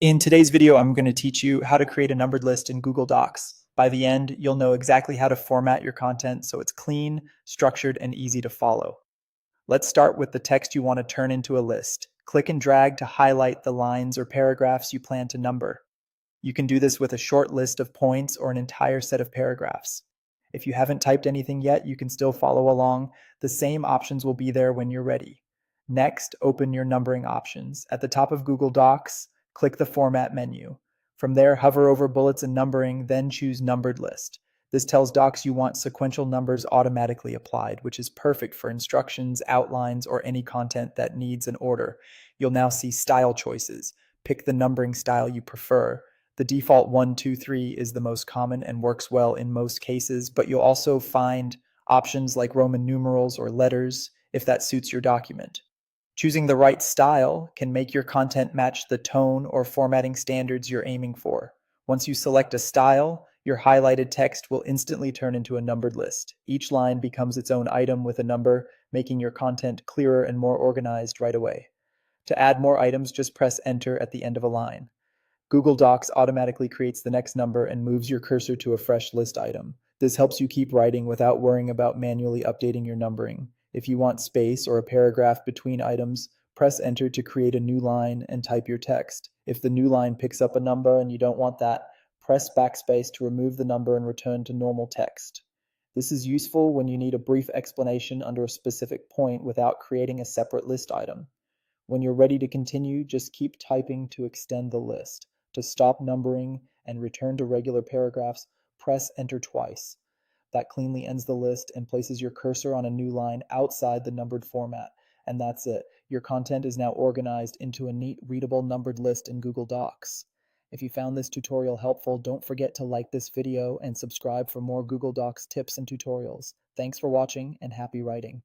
In today's video, I'm going to teach you how to create a numbered list in Google Docs. By the end, you'll know exactly how to format your content so it's clean, structured, and easy to follow. Let's start with the text you want to turn into a list. Click and drag to highlight the lines or paragraphs you plan to number. You can do this with a short list of points or an entire set of paragraphs. If you haven't typed anything yet, you can still follow along. The same options will be there when you're ready. Next, open your numbering options. At the top of Google Docs, click the Format menu. From there, hover over Bullets and Numbering, then choose Numbered List. This tells Docs you want sequential numbers automatically applied, which is perfect for instructions, outlines, or any content that needs an order. You'll now see style choices. Pick the numbering style you prefer. The default 1, 2, 3 is the most common and works well in most cases, but you'll also find options like Roman numerals or letters if that suits your document. Choosing the right style can make your content match the tone or formatting standards you're aiming for. Once you select a style, your highlighted text will instantly turn into a numbered list. Each line becomes its own item with a number, making your content clearer and more organized right away. To add more items, just press Enter at the end of a line. Google Docs automatically creates the next number and moves your cursor to a fresh list item. This helps you keep writing without worrying about manually updating your numbering. If you want space or a paragraph between items, press Enter to create a new line and type your text. If the new line picks up a number and you don't want that, press Backspace to remove the number and return to normal text. This is useful when you need a brief explanation under a specific point without creating a separate list item. When you're ready to continue, just keep typing to extend the list. To stop numbering and return to regular paragraphs, press Enter twice. That cleanly ends the list and places your cursor on a new line outside the numbered format. And that's it. Your content is now organized into a neat, readable numbered list in Google Docs. If you found this tutorial helpful, don't forget to like this video and subscribe for more Google Docs tips and tutorials. Thanks for watching and happy writing.